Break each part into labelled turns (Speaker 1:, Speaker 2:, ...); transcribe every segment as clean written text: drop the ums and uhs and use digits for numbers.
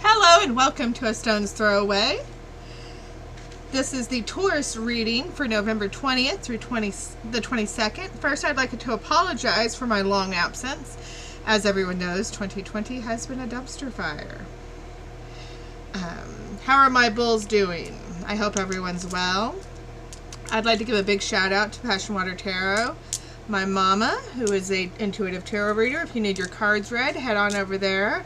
Speaker 1: Hello and welcome to A Stone's Throw Away. This is the Taurus reading for November 20th through the 22nd. First, I'd like to apologize for my long absence. As everyone knows, 2020 has been a dumpster fire. How are my bulls doing? I hope everyone's well. I'd like to give a big shout out to Passion Water Tarot, my mama, who is an intuitive tarot reader. If you need your cards read, head on over there.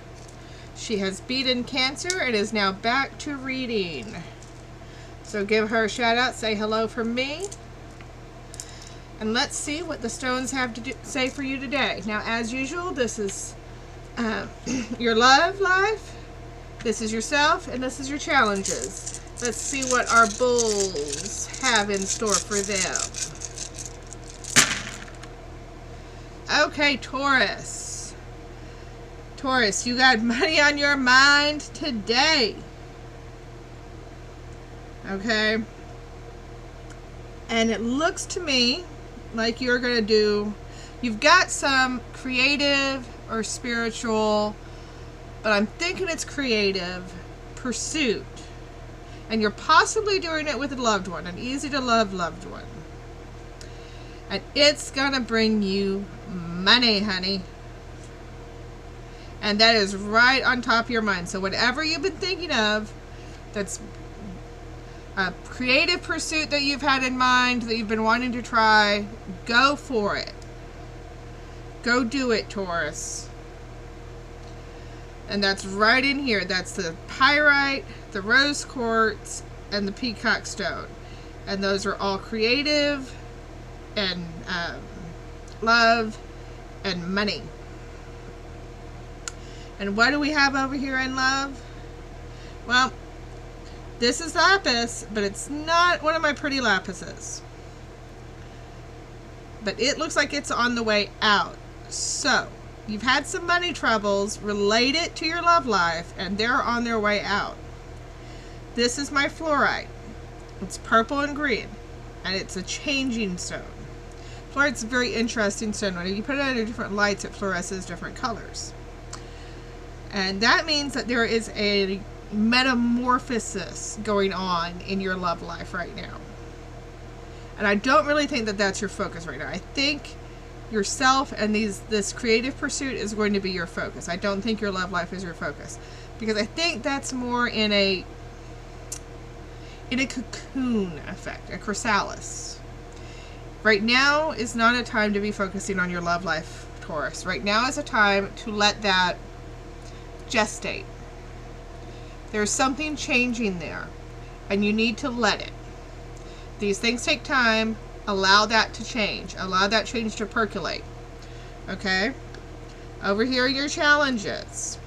Speaker 1: She has beaten Cancer and is now back to reading. So give her a shout out, say hello from me. And let's see what the stones have to say for you today. Now, as usual, this is your love life, this is yourself, and this is your challenges. Let's see what our bulls have in store for them. Okay, Taurus. Taurus, you got money on your mind today. Okay? And it looks to me like you're going to you've got some creative or spiritual, but I'm thinking it's creative pursuit. And you're possibly doing it with a loved one, an easy to love loved one. And it's going to bring you money, honey. And that is right on top of your mind. So whatever you've been thinking of, that's a creative pursuit that you've had in mind, that you've been wanting to try, go for it. Go do it, Taurus. And that's right in here. That's the pyrite, the rose quartz, and the peacock stone. And those are all creative and love and money. And what do we have over here in love? Well, this is lapis, but it's not one of my pretty lapises. But it looks like it's on the way out. So, you've had some money troubles related to your love life, and they're on their way out. This is my fluorite. It's purple and green, and it's a changing stone. Fluorite's a very interesting stone. When you put it under different lights, it fluoresces different colors. And that means that there is a metamorphosis going on in your love life right now. And I don't really think that that's your focus right now. I think yourself and this creative pursuit is going to be your focus. I don't think your love life is your focus. Because I think that's more in a cocoon effect, a chrysalis. Right now is not a time to be focusing on your love life, Taurus. Right now is a time to let that gestate. There's something changing there, and you need to let it. These things take time. Allow that to change. Allow that change to percolate. Okay? Over here are your challenges.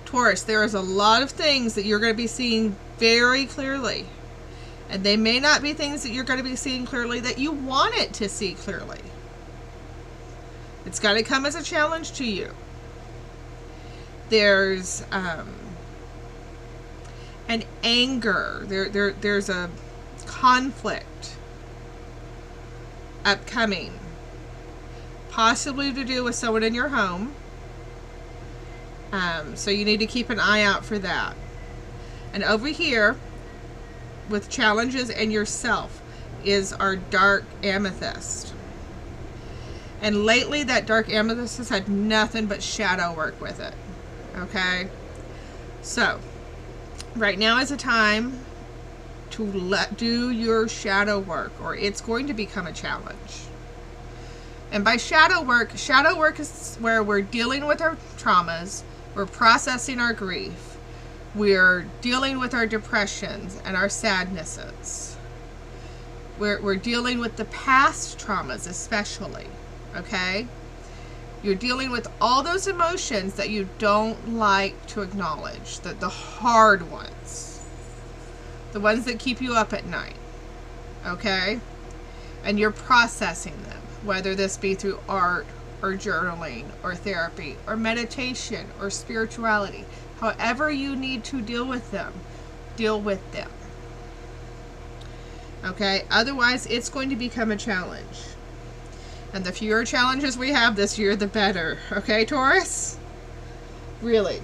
Speaker 1: Taurus, there is a lot of things that you're going to be seeing very clearly. And they may not be things that you're going to be seeing clearly that you want it to see clearly. It's got to come as a challenge to you. There's an anger. There's a conflict upcoming, possibly to do with someone in your home. So you need to keep an eye out for that. And over here, with challenges and yourself, is our dark amethyst. And lately, that dark amethyst has had nothing but shadow work with it. Okay? So, right now is a time to do your shadow work, or it's going to become a challenge. And by shadow work is where we're dealing with our traumas, we're processing our grief, we're dealing with our depressions and our sadnesses. We're dealing with the past traumas especially, okay? You're dealing with all those emotions that you don't like to acknowledge, the hard ones, the ones that keep you up at night, okay? And you're processing them, whether this be through art or journaling or therapy or meditation or spirituality. However you need to deal with them, deal with them. Okay? Otherwise, it's going to become a challenge. And the fewer challenges we have this year, the better. Okay, Taurus? Really.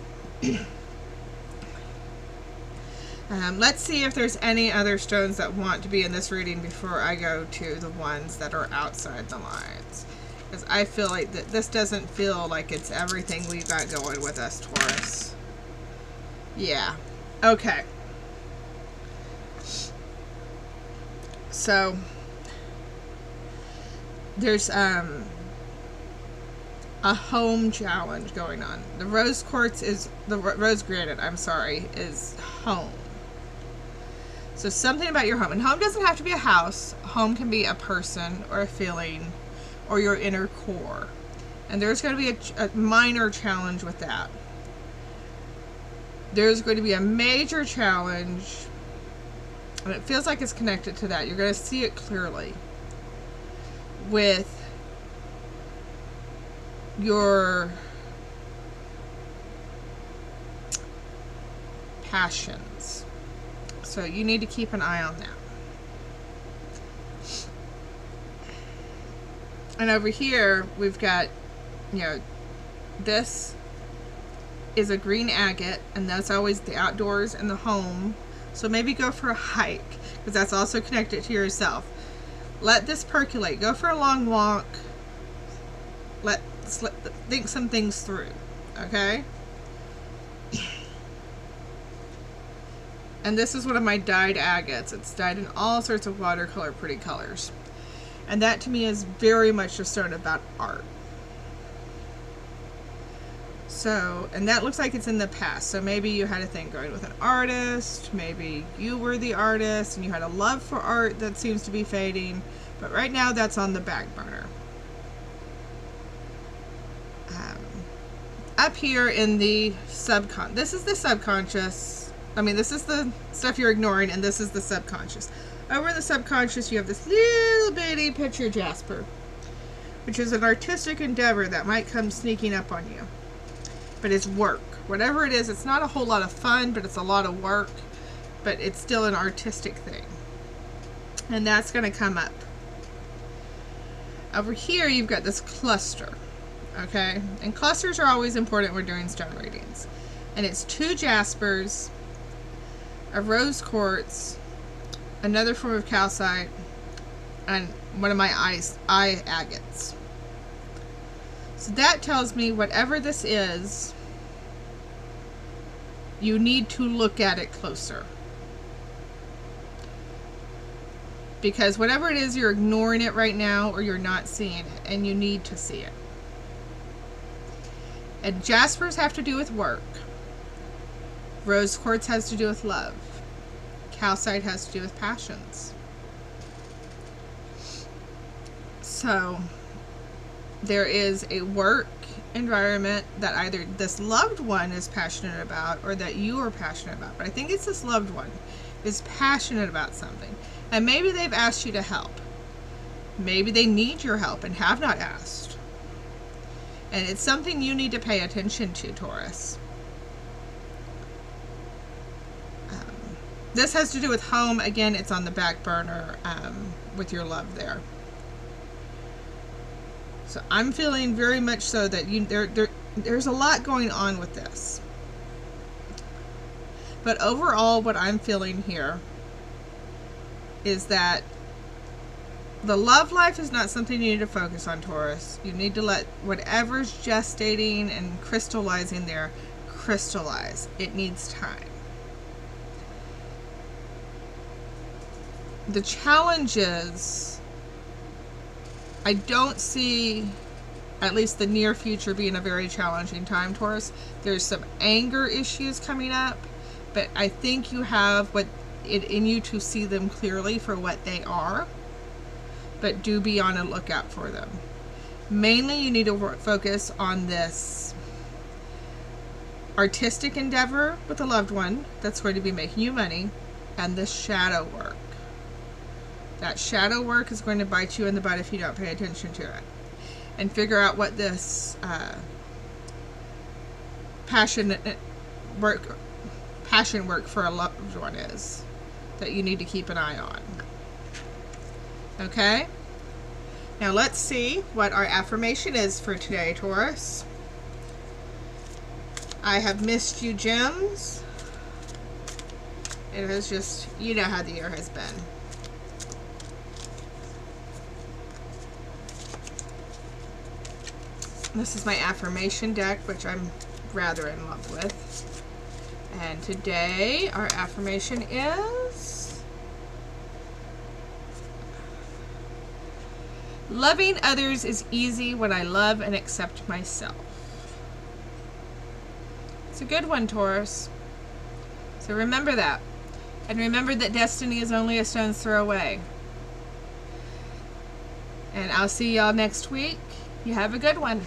Speaker 1: Let's see if there's any other stones that want to be in this reading before I go to the ones that are outside the lines. Because I feel like this doesn't feel like it's everything we've got going with us, Taurus. Yeah. Okay. So, there's a home challenge going on. The rose quartz is, the rose granite, I'm sorry, is home. So something about your home. And home doesn't have to be a house. Home can be a person or a feeling or your inner core. And there's going to be a minor challenge with that. There's going to be a major challenge, and it feels like it's connected to that. You're going to see it clearly with your passions. So you need to keep an eye on that. And over here, we've got, you know, this is a green agate, and that's always the outdoors and the home. So maybe go for a hike, because that's also connected to yourself. Let this percolate. Go for a long walk. Think some things through, okay? And this is one of my dyed agates. It's dyed in all sorts of watercolor pretty colors. And that to me is very much a stone about art. So, and that looks like it's in the past. So maybe you had a thing going with an artist. Maybe you were the artist and you had a love for art that seems to be fading. But right now that's on the back burner. Up here in the this is the subconscious. I mean, this is the stuff you're ignoring, and this is the subconscious. Over in the subconscious, you have this little bitty picture jasper, which is an artistic endeavor that might come sneaking up on you. But it's work. Whatever it is, it's not a whole lot of fun, but it's a lot of work. But it's still an artistic thing. And that's going to come up. Over here, you've got this cluster. Okay? And clusters are always important when we're doing stone readings. And it's 2 jaspers, a rose quartz, another form of calcite, and one of my eye agates. So that tells me whatever this is, you need to look at it closer. Because whatever it is, you're ignoring it right now, or you're not seeing it, and you need to see it. And jaspers have to do with work. Rose quartz has to do with love. Calcite has to do with passions. So there is a work environment that either this loved one is passionate about or that you are passionate about. But I think it's this loved one is passionate about something. And maybe they've asked you to help. Maybe they need your help and have not asked. And it's something you need to pay attention to, Taurus. This has to do with home. Again, it's on the back burner with your love there. So I'm feeling very much so that there's a lot going on with this. But overall, what I'm feeling here is that the love life is not something you need to focus on, Taurus. You need to let whatever's gestating and crystallizing there crystallize. It needs time. The challenges, I don't see at least the near future being a very challenging time, Taurus. There's some anger issues coming up, but I think you have it in you to see them clearly for what they are, but do be on a lookout for them. Mainly you need to focus on this artistic endeavor with a loved one that's going to be making you money, and this shadow work. That shadow work is going to bite you in the butt if you don't pay attention to it. And figure out what this passion work for a loved one is that you need to keep an eye on. Okay? Now let's see what our affirmation is for today, Taurus. I have missed you, gems. It was just, you know how the year has been. This is my affirmation deck, which I'm rather in love with. And today our affirmation is loving others is easy when I love and accept myself. It's a good one, Taurus. So remember that. And remember that destiny is only a stone's throw away. And I'll see y'all next week. You have a good one.